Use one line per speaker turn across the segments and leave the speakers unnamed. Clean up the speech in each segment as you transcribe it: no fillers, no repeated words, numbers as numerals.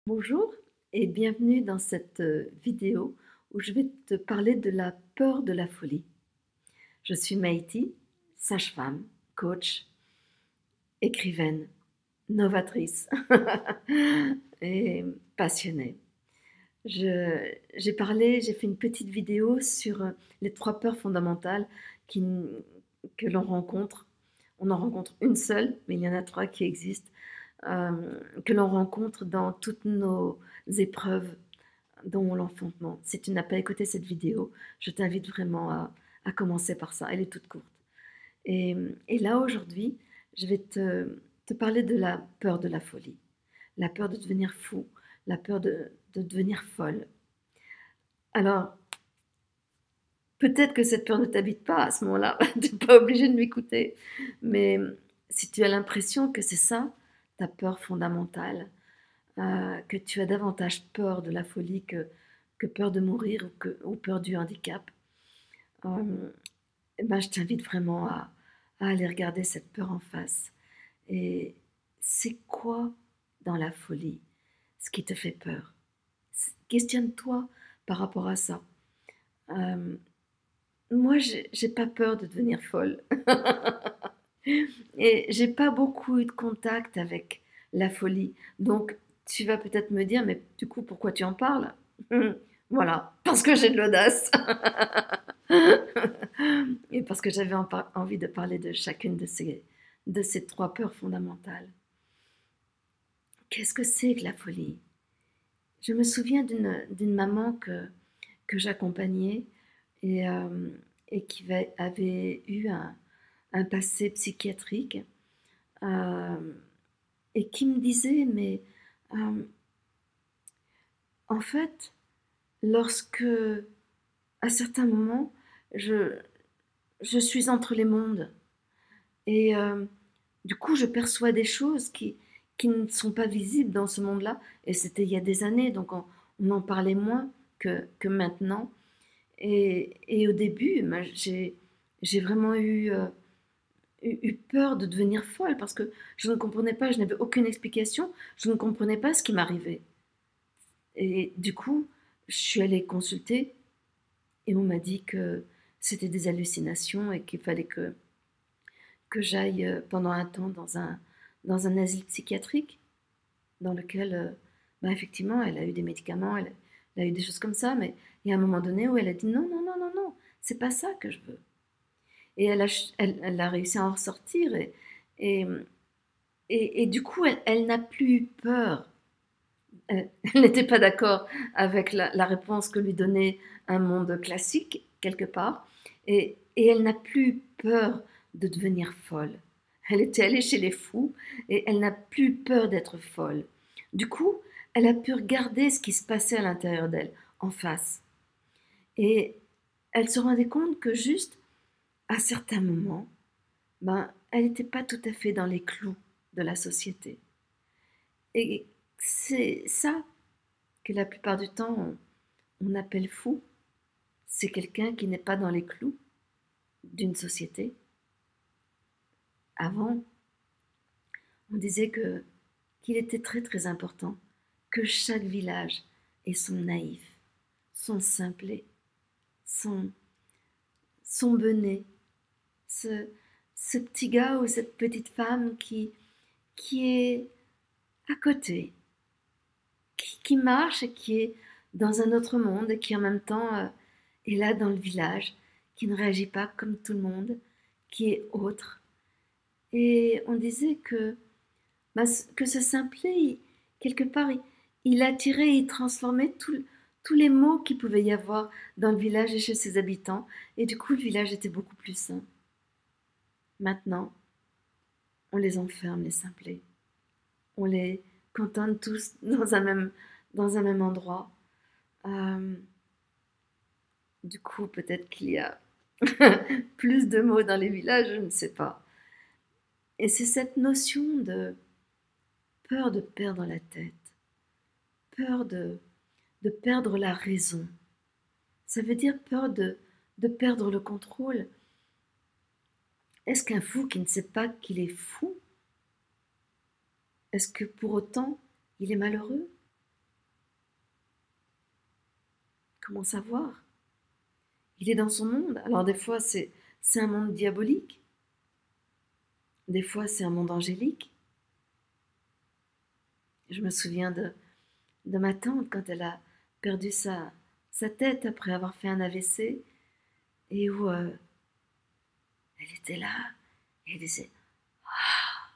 Bonjour et bienvenue dans cette vidéo où je vais te parler de la peur de la folie. Je suis Maïti, sage-femme, coach, écrivaine, novatrice et passionnée. J'ai fait une petite vidéo sur les 3 peurs fondamentales qui que l'on rencontre. On en rencontre une seule, mais il y en a 3 qui existent, que l'on rencontre dans toutes nos épreuves dont l'enfantement. Si tu n'as pas écouté cette vidéo, je t'invite vraiment à commencer par ça. Elle est toute courte. Et là, aujourd'hui, je vais te parler de la peur de la folie, la peur de devenir fou, la peur de devenir folle. Alors, peut-être que cette peur ne t'habite pas à ce moment-là, tu n'es pas obligé de m'écouter. Mais si tu as l'impression que c'est ça, ta peur fondamentale, que tu as davantage peur de la folie que peur de mourir ou peur du handicap, euh, eh ben, je t'invite vraiment à aller regarder cette peur en face. Et c'est quoi dans la folie ce qui te fait peur? Questionne-toi par rapport à ça. Euh, Moi, j'ai pas peur de devenir folle. Et j'ai pas beaucoup eu de contact avec la folie. Donc, tu vas peut-être me dire, mais du coup, pourquoi tu en parles? Voilà, parce que j'ai de l'audace. Et parce que j'avais envie de parler de chacune de ces 3 peurs fondamentales. Qu'est-ce que c'est que la folie? Je me souviens d'une maman que j'accompagnais et, euh, et qui avait eu un passé psychiatrique euh, et qui me disait, mais euh, en fait, lorsque, à certains moments, je, je suis entre les mondes et du coup, je perçois des choses qui ne sont pas visibles dans ce monde-là. Et c'était il y a des années, donc on en parlait moins que maintenant. Et au début, ben, j'ai vraiment eu peur de devenir folle parce que je ne comprenais pas, je n'avais aucune explication, je ne comprenais pas ce qui m'arrivait. Et du coup, je suis allée consulter et on m'a dit que c'était des hallucinations et qu'il fallait que j'aille pendant un temps dans un asile psychiatrique dans lequel, bah, effectivement, elle a eu des médicaments, elle a eu des choses comme ça, mais il y a un moment donné où elle a dit non, non, non, non, non, c'est pas ça que je veux. Et elle a réussi à en ressortir et, et du coup, elle n'a plus eu peur. Elle n'était pas d'accord avec la réponse que lui donnait un monde classique, quelque part, et elle n'a plus eu peur de devenir folle. Elle était allée chez les fous et elle n'a plus peur d'être folle. Du coup, elle a pu regarder ce qui se passait à l'intérieur d'elle, en face. Et elle se rendait compte que juste, à certains moments, ben, elle n'était pas tout à fait dans les clous de la société. Et c'est ça que la plupart du temps on appelle fou. C'est quelqu'un qui n'est pas dans les clous d'une société. Avant, on disait qu'il était très très important que chaque village ait son naïf, son simplet, son, son benet, ce, ce petit gars ou cette petite femme qui est à côté, qui marche et qui est dans un autre monde et qui en même temps est là dans le village, qui ne réagit pas comme tout le monde, qui est autre. Et on disait bah, que ce simplet, quelque part, il attirait, il transformait tous les maux qu'il pouvait y avoir dans le village et chez ses habitants. Et du coup, le village était beaucoup plus sain. Maintenant, on les enferme, les simplets. On les cantonne tous dans un même endroit. Euh, du coup, peut-être qu'il y a plus de mots dans les villages, je ne sais pas. Et c'est cette notion de peur de perdre la tête, peur de perdre la raison. Ça veut dire peur de perdre le contrôle. Est-ce qu'un fou qui ne sait pas qu'il est fou, est-ce que pour autant il est malheureux? Comment savoir? Il est dans son monde. Alors des fois, c'est un monde diabolique. Des fois, c'est un monde angélique. Je me souviens de ma tante quand elle a perdu sa tête après avoir fait un AVC et où elle était là et elle disait «Ah,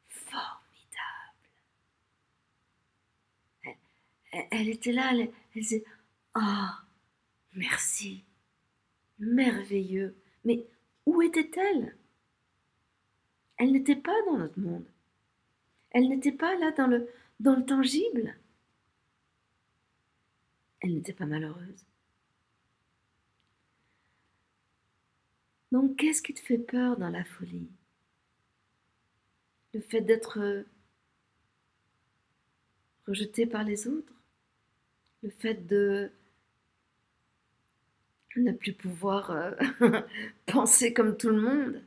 formidable!» Elle était là, elle disait «Ah, merci, merveilleux!» Mais où était-elle? Elle n'était pas dans notre monde. Elle n'était pas là dans le tangible. Elle n'était pas malheureuse. Donc, qu'est-ce qui te fait peur dans la folie? Le fait d'être rejeté par les autres? Le fait de ne plus pouvoir penser comme tout le monde?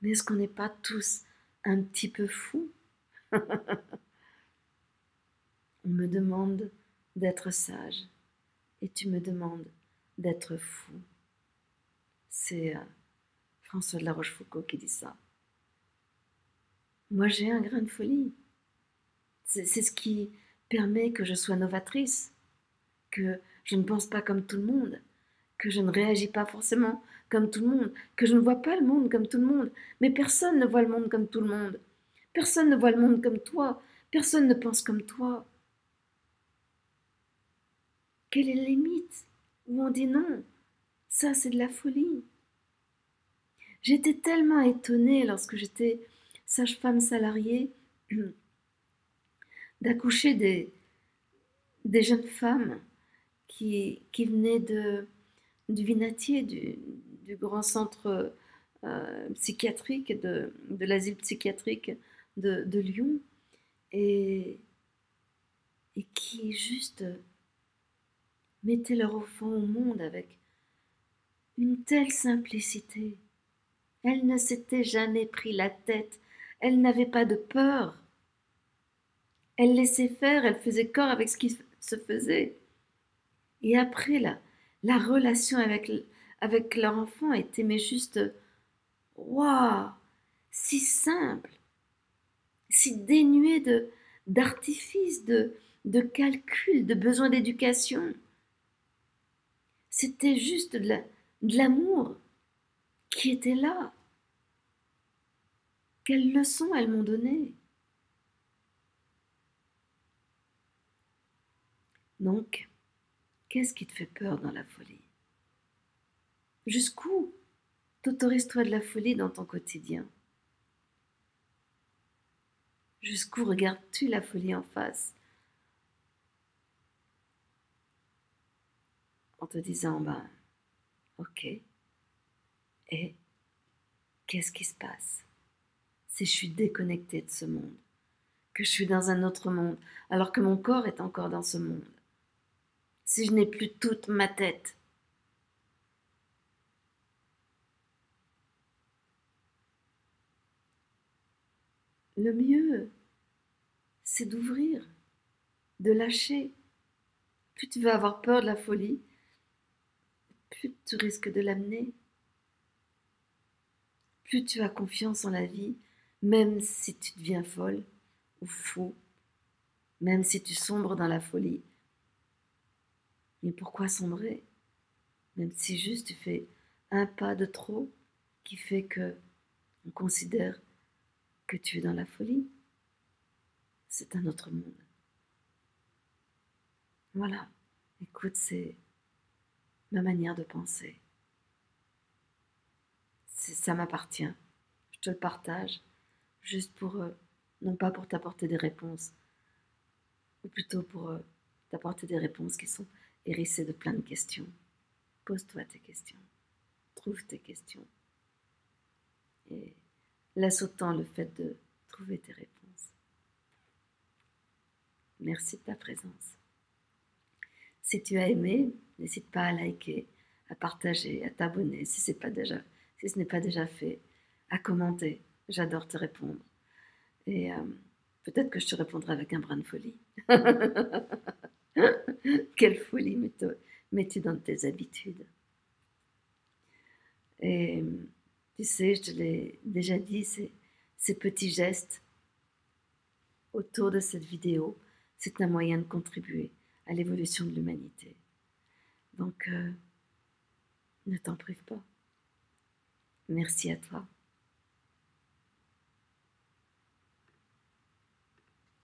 Mais est-ce qu'on n'est pas tous un petit peu fous? On me demande d'être sage et tu me demandes d'être fou. C'est François de La Rochefoucauld qui dit ça. Moi, j'ai un grain de folie. C'est ce qui permet que je sois novatrice, que je ne pense pas comme tout le monde, que je ne réagis pas forcément comme tout le monde, que je ne vois pas le monde comme tout le monde. Mais personne ne voit le monde comme tout le monde. Personne ne voit le monde comme toi. Personne ne pense comme toi. Quelle est la limite où on dit non? Ça, c'est de la folie. J'étais tellement étonnée lorsque j'étais sage-femme salariée d'accoucher des jeunes femmes qui venaient du Vinatier, du grand centre psychiatrique, de l'asile psychiatrique de Lyon, et qui juste mettaient leur enfant au monde avec une telle simplicité. Elles ne s'étaient jamais pris la tête, elles n'avaient pas de peur. Elles laissaient faire, elles faisaient corps avec ce qui se faisait. Et après, la relation avec leur enfant était mais juste, waouh, si simple, si dénuée d'artifice, de calcul, de besoin d'éducation. C'était juste de l'amour qui était là. Quelles leçons elles m'ont données. Donc, qu'est-ce qui te fait peur dans la folie? Jusqu'où t'autorises-toi de la folie dans ton quotidien? Jusqu'où regardes-tu la folie en face en te disant, ben, ok, et qu'est-ce qui se passe si je suis déconnectée de ce monde, que je suis dans un autre monde, alors que mon corps est encore dans ce monde? Si je n'ai plus toute ma tête, le mieux, c'est d'ouvrir, de lâcher. Plus tu vas avoir peur de la folie, plus tu risques de l'amener. Plus tu as confiance en la vie, même si tu deviens folle ou fou, même si tu sombres dans la folie. Mais pourquoi sombrer? Même si juste tu fais un pas de trop qui fait que on considère que tu es dans la folie. C'est un autre monde. Voilà. Écoute, c'est ma manière de penser. Ça m'appartient. Je te le partage juste pour, non pas pour t'apporter des réponses, ou plutôt pour t'apporter des réponses qui sont hérissées de plein de questions. Pose-toi tes questions. Trouve tes questions. Et laisse autant le fait de trouver tes réponses. Merci de ta présence. Si tu as aimé, n'hésite pas à liker, à partager, à t'abonner si ce n'est pas déjà fait, à commenter. J'adore te répondre. Et peut-être que je te répondrai avec un brin de folie. Quelle folie mets-tu dans tes habitudes. Et tu sais, je te l'ai déjà dit, ces petits gestes autour de cette vidéo, c'est un moyen de contribuer à l'évolution de l'humanité. Donc, ne t'en prive pas. Merci à toi.